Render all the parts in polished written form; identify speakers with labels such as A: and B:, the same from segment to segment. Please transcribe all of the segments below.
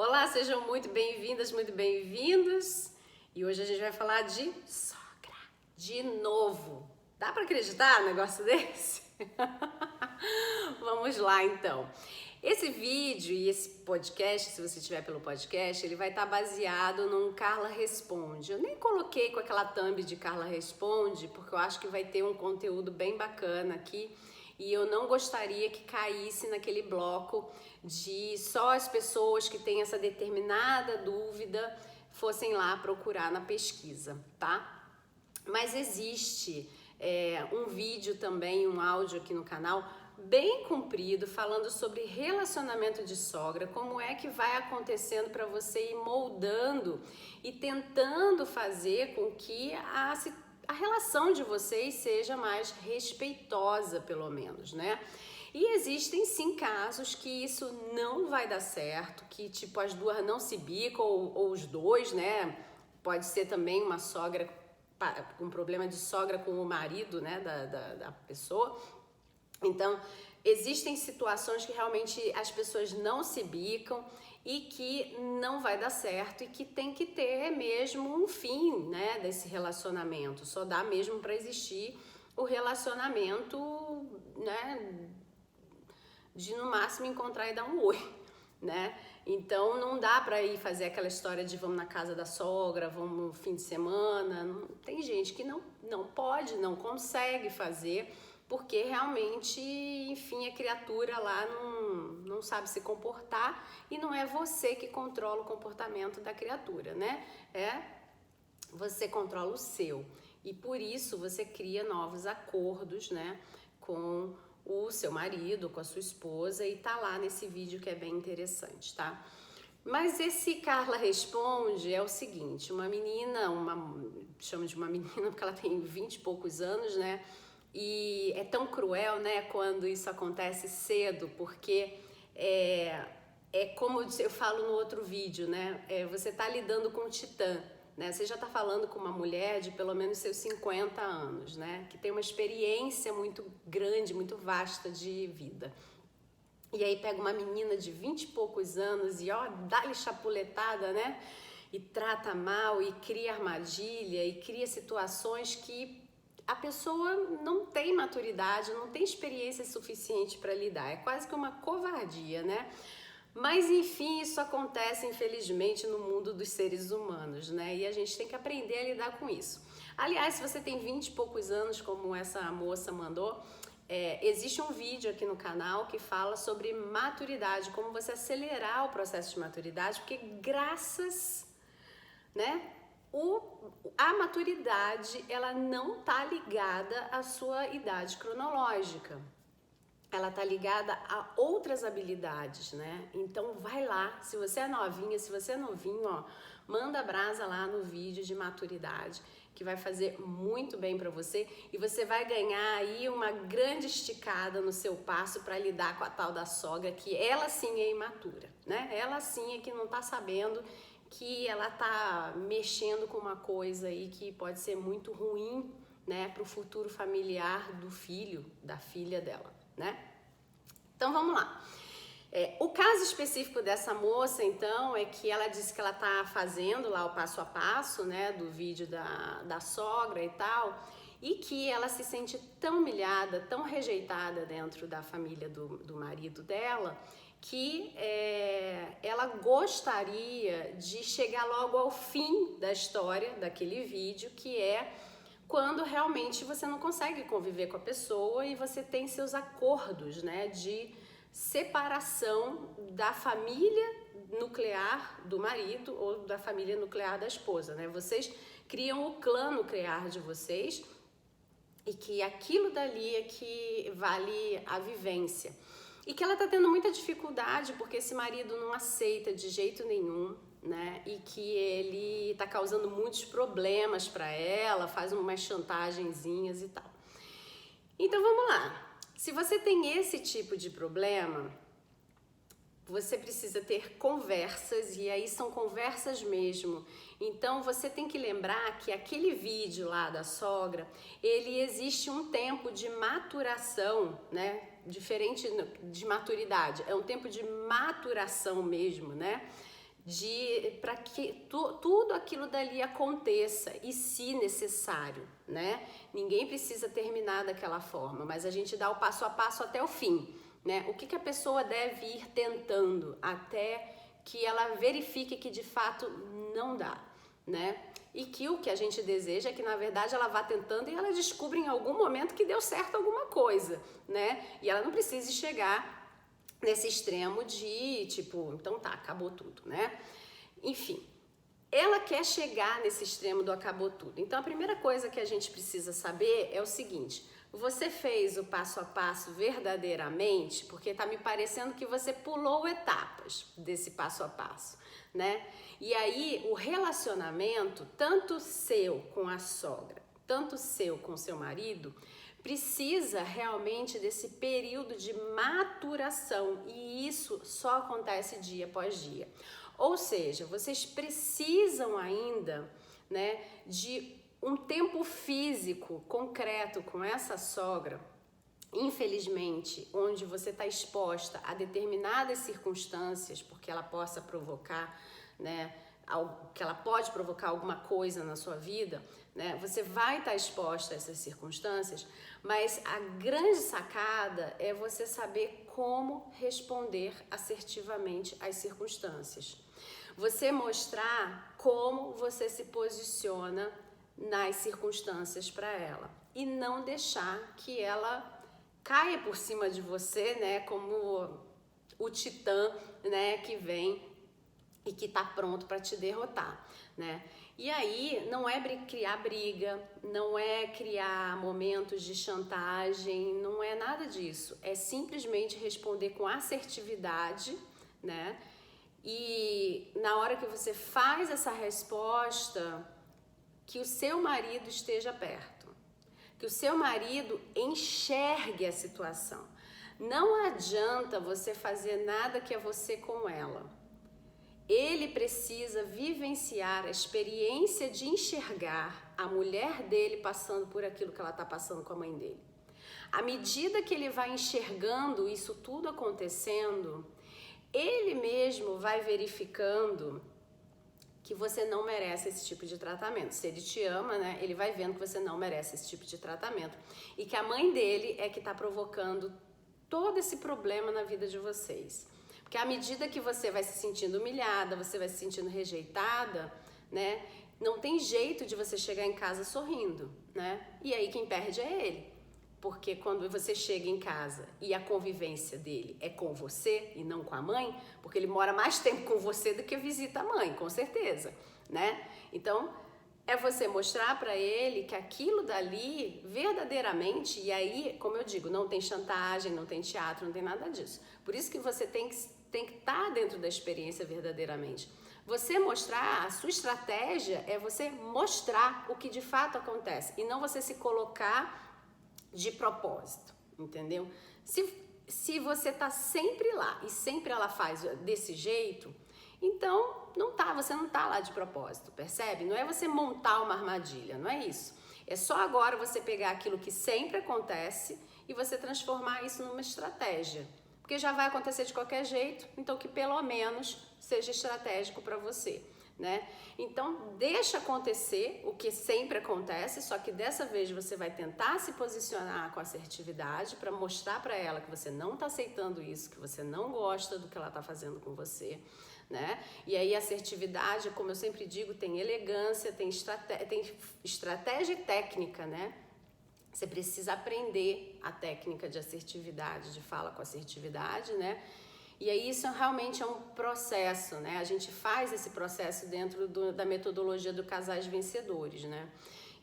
A: Olá, sejam muito bem-vindas, muito bem-vindos. E hoje a gente vai falar de sogra, de novo. Dá pra acreditar num negócio desse? Vamos lá, então. Esse vídeo e esse podcast, se você estiver pelo podcast, ele vai estar baseado num Carla Responde. Eu nem coloquei com aquela thumb de Carla Responde, porque eu acho que vai ter um conteúdo bem bacana aqui. E eu não gostaria que caísse naquele bloco de só as pessoas que têm essa determinada dúvida fossem lá procurar na pesquisa, tá? Mas existe um vídeo também, um áudio aqui no canal, bem comprido, falando sobre relacionamento de sogra, como é que vai acontecendo para você ir moldando e tentando fazer com que a relação de vocês seja mais respeitosa, pelo menos, né? E existem sim casos que isso não vai dar certo, que tipo as duas não se bicam ou os dois, né? Pode ser também uma sogra com problema de sogra com o marido, né, da pessoa. Então, existem situações que realmente as pessoas não se bicam e que não vai dar certo e que tem que ter mesmo um fim, né, desse relacionamento. Só dá mesmo para existir o relacionamento, né, de no máximo encontrar e dar um oi, né? Então não dá para ir fazer aquela história de vamos na casa da sogra, vamos no fim de semana. Não, tem gente que não pode, não consegue fazer, porque realmente, enfim, a criatura lá não sabe se comportar e não é você que controla o comportamento da criatura, né? Você controla o seu. E por isso você cria novos acordos, né, com o seu marido, com a sua esposa, e tá lá nesse vídeo que é bem interessante, tá? Mas esse Carla Responde é o seguinte, uma menina, chamo de uma menina porque ela tem 20 e poucos anos, né? E é tão cruel, né, quando isso acontece cedo, porque é como eu falo no outro vídeo, né? Você tá lidando com um titã, né? Você já tá falando com uma mulher de pelo menos seus 50 anos, né? Que tem uma experiência muito grande, muito vasta de vida. E aí pega uma menina de 20 e poucos anos e ó, dá-lhe chapuletada, né? E trata mal e cria armadilha e cria situações que a pessoa não tem maturidade, não tem experiência suficiente para lidar. É quase que uma covardia, né? Mas enfim, isso acontece infelizmente no mundo dos seres humanos, né? E a gente tem que aprender a lidar com isso. Aliás, se você tem 20 e poucos anos, como essa moça mandou, existe um vídeo aqui no canal que fala sobre maturidade, como você acelerar o processo de maturidade, porque graças, né? A maturidade, ela não tá ligada à sua idade cronológica. Ela tá ligada a outras habilidades, né? Então vai lá, se você é novinha, se você é novinho, ó, manda brasa lá no vídeo de maturidade, que vai fazer muito bem para você e você vai ganhar aí uma grande esticada no seu passo para lidar com a tal da sogra, que ela sim é imatura, né? Ela sim é que não tá sabendo que ela tá mexendo com uma coisa aí que pode ser muito ruim, né, pro futuro familiar do filho, da filha dela, né? Então vamos lá. O caso específico dessa moça, então, é que ela disse que ela tá fazendo lá o passo a passo, né, do vídeo da sogra e tal, e que ela se sente tão humilhada, tão rejeitada dentro da família do marido dela, que ela gostaria de chegar logo ao fim da história daquele vídeo, que é quando realmente você não consegue conviver com a pessoa e você tem seus acordos, né, de separação da família nuclear do marido ou da família nuclear da esposa, né? Vocês criam o clã nuclear de vocês e que aquilo dali é que vale a vivência. E que ela tá tendo muita dificuldade porque esse marido não aceita de jeito nenhum, né? E que ele tá causando muitos problemas para ela, faz umas chantagenzinhas e tal. Então vamos lá. Se você tem esse tipo de problema, você precisa ter conversas, e aí são conversas mesmo. Então você tem que lembrar que aquele vídeo lá da sogra, ele existe um tempo de maturação, né? Diferente de maturidade, é um tempo de maturação mesmo, né? para que tudo aquilo dali aconteça e, se necessário, né? Ninguém precisa terminar daquela forma, mas a gente dá o passo a passo até o fim, né? O que a pessoa deve ir tentando até que ela verifique que de fato não dá, né? E que o que a gente deseja é que, na verdade, ela vá tentando e ela descubra em algum momento que deu certo alguma coisa, né? E ela não precise chegar nesse extremo de, tipo, então tá, acabou tudo, né? Enfim, ela quer chegar nesse extremo do acabou tudo. Então, a primeira coisa que a gente precisa saber é o seguinte: você fez o passo a passo verdadeiramente? Porque tá me parecendo que você pulou etapas desse passo a passo, né? E aí, o relacionamento, tanto seu com a sogra, tanto seu com seu marido, precisa realmente desse período de maturação, e isso só acontece dia após dia. Ou seja, vocês precisam ainda, né, de um tempo físico concreto com essa sogra, infelizmente, onde você está exposta a determinadas circunstâncias, porque ela possa provocar, né, que ela pode provocar alguma coisa na sua vida, né? Você vai estar exposta a essas circunstâncias, mas a grande sacada é você saber como responder assertivamente às circunstâncias. Você mostrar como você se posiciona nas circunstâncias para ela e não deixar que ela caia por cima de você, né, como o titã, né, que vem e que está pronto para te derrotar, né? E aí não é criar briga, não é criar momentos de chantagem, não é nada disso. É simplesmente responder com assertividade, né? E na hora que você faz essa resposta, que o seu marido esteja perto, que o seu marido enxergue a situação. Não adianta você fazer nada que é você com ela. Ele precisa vivenciar a experiência de enxergar a mulher dele passando por aquilo que ela está passando com a mãe dele. À medida que ele vai enxergando isso tudo acontecendo, ele mesmo vai verificando que você não merece esse tipo de tratamento. Se ele te ama, né, ele vai vendo que você não merece esse tipo de tratamento e que a mãe dele é que está provocando todo esse problema na vida de vocês. Porque à medida que você vai se sentindo humilhada, você vai se sentindo rejeitada, né? Não tem jeito de você chegar em casa sorrindo, né? E aí quem perde é ele. Porque quando você chega em casa e a convivência dele é com você e não com a mãe, porque ele mora mais tempo com você do que visita a mãe, com certeza, né? Então, é você mostrar para ele que aquilo dali, verdadeiramente, e aí, como eu digo, não tem chantagem, não tem teatro, não tem nada disso. Por isso que você tem que estar dentro da experiência verdadeiramente. Você mostrar, a sua estratégia é você mostrar o que de fato acontece e não você se colocar de propósito, entendeu? Se você tá sempre lá e sempre ela faz desse jeito, então você não tá lá de propósito, percebe? Não é você montar uma armadilha, não é isso. É só agora você pegar aquilo que sempre acontece e você transformar isso numa estratégia. Porque já vai acontecer de qualquer jeito, então que pelo menos seja estratégico para você, né? Então, deixa acontecer o que sempre acontece, só que dessa vez você vai tentar se posicionar com assertividade para mostrar para ela que você não está aceitando isso, que você não gosta do que ela está fazendo com você, né? E aí assertividade, como eu sempre digo, tem elegância, tem estratégia e técnica, né? Você precisa aprender a técnica de assertividade, de fala com assertividade, né? E aí isso realmente é um processo, né? A gente faz esse processo dentro da metodologia do Casais Vencedores, né?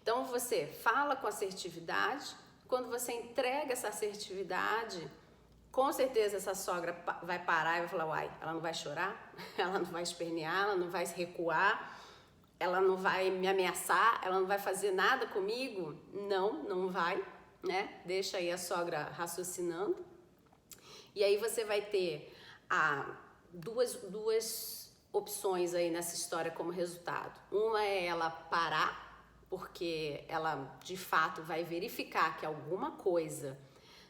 A: Então você fala com assertividade, quando você entrega essa assertividade, com certeza essa sogra vai parar e vai falar, uai, ela não vai chorar, ela não vai espernear, ela não vai recuar, ela não vai me ameaçar, ela não vai fazer nada comigo? Não vai, né? Deixa aí a sogra raciocinando. E aí você vai ter duas opções aí nessa história como resultado. Uma é ela parar, porque ela de fato vai verificar que alguma coisa,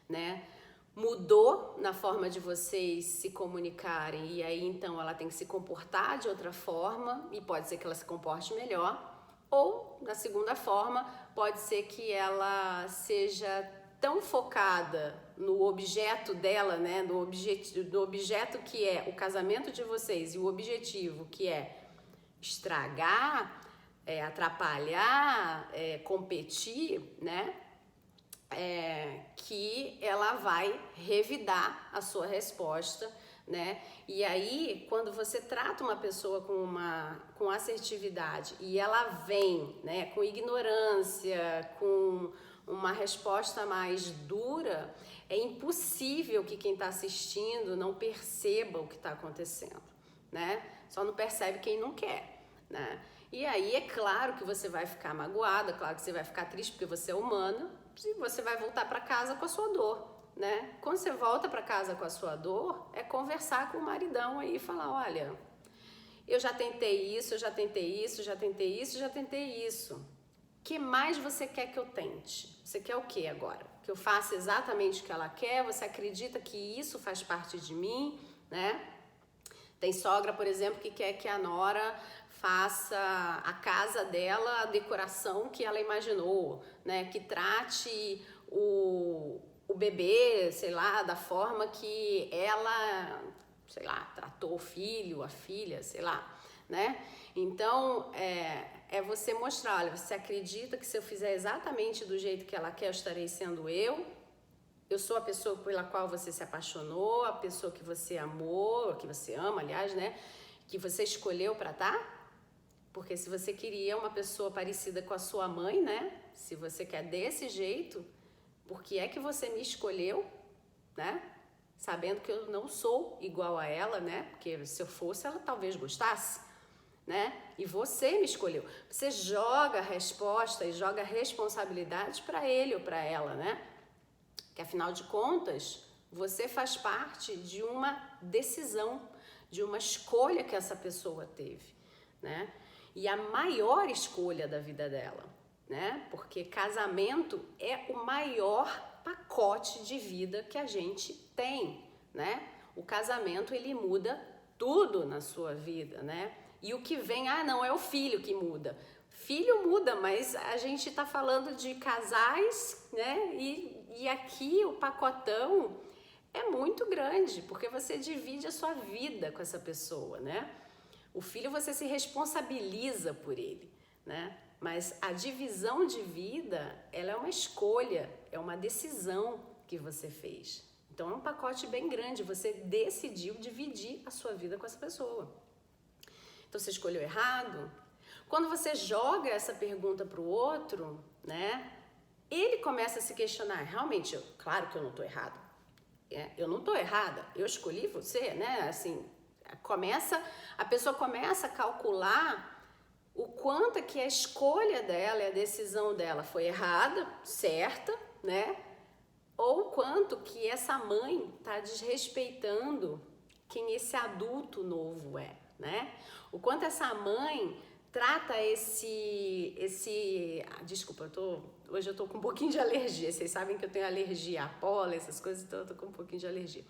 A: né, mudou na forma de vocês se comunicarem e aí então ela tem que se comportar de outra forma e pode ser que ela se comporte melhor, ou na segunda forma pode ser que ela seja tão focada no objeto dela, né, do objeto que é o casamento de vocês e o objetivo que é estragar, atrapalhar, competir, né? Que ela vai revidar a sua resposta, né? E aí, quando você trata uma pessoa com assertividade e ela vem, né, com ignorância, com uma resposta mais dura, é impossível que quem está assistindo não perceba o que está acontecendo, né? Só não percebe quem não quer, né? E aí é claro que você vai ficar magoada, claro que você vai ficar triste porque você é humana, e você vai voltar para casa com a sua dor, né? Quando você volta para casa com a sua dor, é conversar com o maridão aí e falar, olha, eu já tentei isso, eu já tentei isso, já tentei isso, já tentei isso. O que mais você quer que eu tente? Você quer o que agora? Que eu faça exatamente o que ela quer? Você acredita que isso faz parte de mim, né? Tem sogra, por exemplo, que quer que a nora faça a casa dela, a decoração que ela imaginou, né? Que trate o bebê, sei lá, da forma que ela, sei lá, tratou o filho, a filha, sei lá, né? Então, é você mostrar, olha, você acredita que se eu fizer exatamente do jeito que ela quer, eu estarei sendo eu? Eu sou a pessoa pela qual você se apaixonou, a pessoa que você amou, que você ama, aliás, né? Que você escolheu para estar? Porque se você queria uma pessoa parecida com a sua mãe, né? Se você quer desse jeito, por que é que você me escolheu, né? Sabendo que eu não sou igual a ela, né? Porque se eu fosse, ela talvez gostasse, né? E você me escolheu. Você joga a resposta e joga a responsabilidade para ele ou para ela, né? Que afinal de contas, você faz parte de uma decisão, de uma escolha que essa pessoa teve, né? E a maior escolha da vida dela, né? Porque casamento é o maior pacote de vida que a gente tem, né? O casamento, ele muda tudo na sua vida, né? E o que vem, não, é o filho que muda. Filho muda, mas a gente tá falando de casais, né? E aqui o pacotão é muito grande, porque você divide a sua vida com essa pessoa, né? O filho você se responsabiliza por ele, né? Mas a divisão de vida, ela é uma escolha, é uma decisão que você fez. Então é um pacote bem grande, você decidiu dividir a sua vida com essa pessoa. Então você escolheu errado? Quando você joga essa pergunta para o outro, né? Ele começa a se questionar, realmente, claro que eu não estou errado. Eu não estou errada, eu escolhi você, né? Assim, a pessoa começa a calcular o quanto é que a escolha dela e a decisão dela foi errada, certa, né? Ou o quanto que essa mãe está desrespeitando quem esse adulto novo é, né? O quanto essa mãe trata desculpa, hoje eu tô com um pouquinho de alergia, vocês sabem que eu tenho alergia a pólen, essas coisas, então eu tô com um pouquinho de alergia.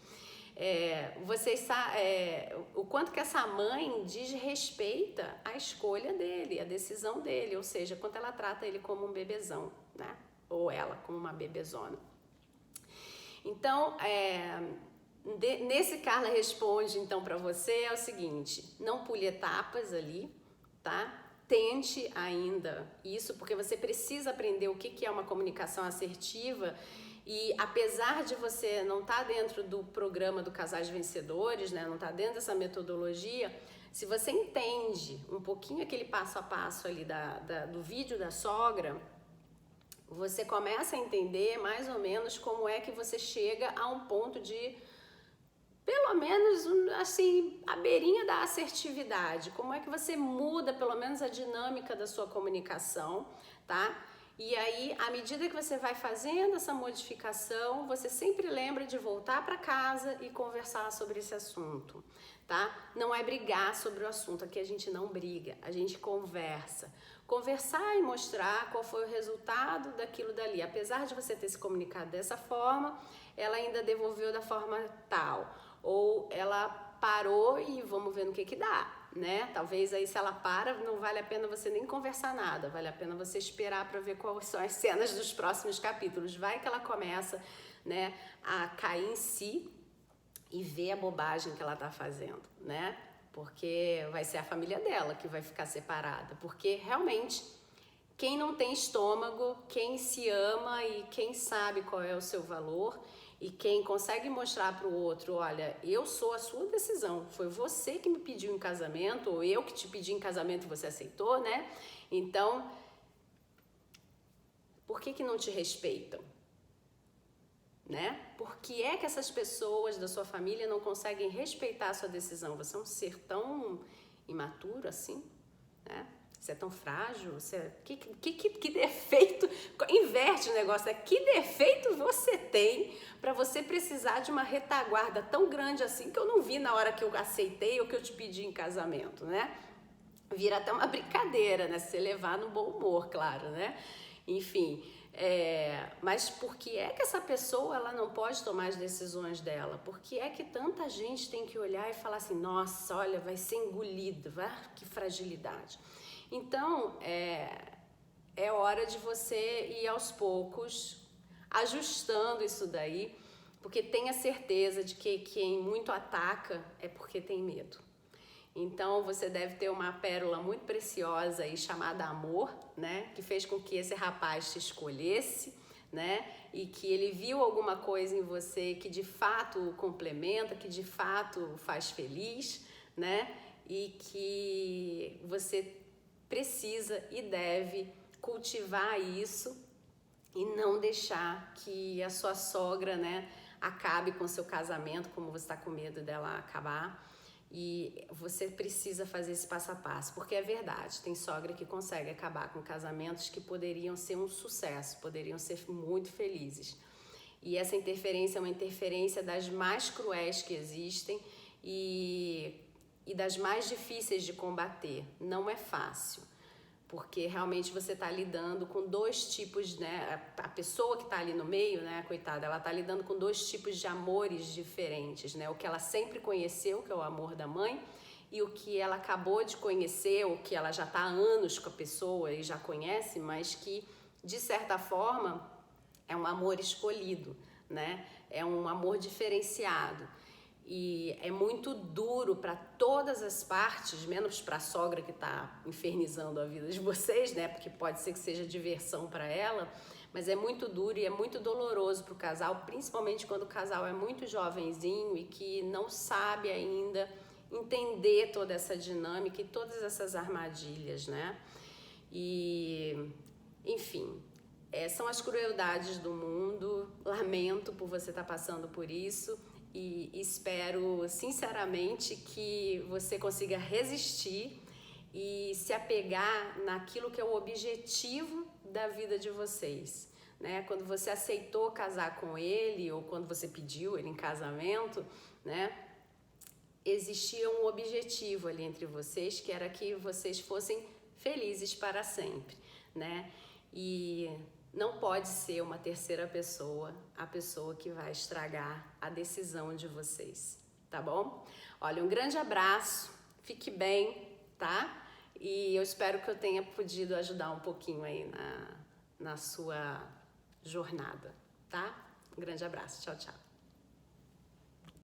A: O quanto que essa mãe desrespeita a escolha dele, a decisão dele, ou seja, quanto ela trata ele como um bebezão, né? Ou ela como uma bebezona. Então, nesse Carla Responde, então, para você é o seguinte, não pule etapas ali, tá? Tente ainda isso, porque você precisa aprender o que é uma comunicação assertiva e apesar de você não estar dentro do programa do Casais Vencedores, né? Não estar dentro dessa metodologia, se você entende um pouquinho aquele passo a passo ali do vídeo da sogra, você começa a entender mais ou menos como é que você chega a um ponto de, pelo menos, assim, a beirinha da assertividade. Como é que você muda, pelo menos, a dinâmica da sua comunicação, tá? E aí, à medida que você vai fazendo essa modificação, você sempre lembra de voltar para casa e conversar sobre esse assunto, tá? Não é brigar sobre o assunto, aqui a gente não briga, a gente conversa. Conversar e mostrar qual foi o resultado daquilo dali. Apesar de você ter se comunicado dessa forma, ela ainda devolveu da forma tal, ou ela parou e vamos ver no que dá, né? Talvez aí se ela para, não vale a pena você nem conversar nada, vale a pena você esperar para ver quais são as cenas dos próximos capítulos. Vai que ela começa, né, a cair em si e ver a bobagem que ela tá fazendo, né? Porque vai ser a família dela que vai ficar separada, porque realmente quem não tem estômago, quem se ama e quem sabe qual é o seu valor e quem consegue mostrar para o outro, olha, eu sou a sua decisão, foi você que me pediu em casamento, ou eu que te pedi em casamento e você aceitou, né? Então, por que não te respeitam? Né? Por que é que essas pessoas da sua família não conseguem respeitar a sua decisão? Você é um ser tão imaturo assim, né? Você é tão frágil, você que defeito, inverte o negócio, né? Que defeito você tem para você precisar de uma retaguarda tão grande assim que eu não vi na hora que eu aceitei ou que eu te pedi em casamento, né? Vira até uma brincadeira, né? Se você levar no bom humor, claro, né? Enfim, mas por que é que essa pessoa ela não pode tomar as decisões dela? Por que é que tanta gente tem que olhar e falar assim, nossa, olha, vai ser engolido, que fragilidade. Então, é hora de você ir aos poucos ajustando isso daí, porque tenha certeza de que quem muito ataca é porque tem medo. Então, você deve ter uma pérola muito preciosa aí chamada amor, né? Que fez com que esse rapaz te escolhesse, né? E que ele viu alguma coisa em você que de fato o complementa, que de fato o faz feliz, né? E que você precisa e deve cultivar isso e não deixar que a sua sogra, né, acabe com o seu casamento, como você está com medo dela acabar. E você precisa fazer esse passo a passo, porque é verdade, tem sogra que consegue acabar com casamentos que poderiam ser um sucesso, poderiam ser muito felizes. E essa interferência é uma interferência das mais cruéis que existem e das mais difíceis de combater. Não é fácil, porque realmente você está lidando com dois tipos, né? A pessoa que está ali no meio, né, coitada, ela está lidando com dois tipos de amores diferentes, né? O que ela sempre conheceu, que é o amor da mãe, e o que ela acabou de conhecer, o que ela já está há anos com a pessoa e já conhece, mas que, de certa forma, é um amor escolhido, né? É um amor diferenciado. E é muito duro para todas as partes, menos para a sogra que está infernizando a vida de vocês, né? Porque pode ser que seja diversão para ela, mas é muito duro e é muito doloroso para o casal, principalmente quando o casal é muito jovenzinho e que não sabe ainda entender toda essa dinâmica e todas essas armadilhas, né? E, enfim, são as crueldades do mundo. Lamento por você estar passando por isso. E espero sinceramente que você consiga resistir e se apegar naquilo que é o objetivo da vida de vocês, né? Quando você aceitou casar com ele ou quando você pediu ele em casamento, né? Existia um objetivo ali entre vocês, que era que vocês fossem felizes para sempre, né? E não pode ser uma terceira pessoa a pessoa que vai estragar a decisão de vocês, tá bom? Olha, um grande abraço, fique bem, tá? E eu espero que eu tenha podido ajudar um pouquinho aí na sua jornada, tá? Um grande abraço, tchau, tchau.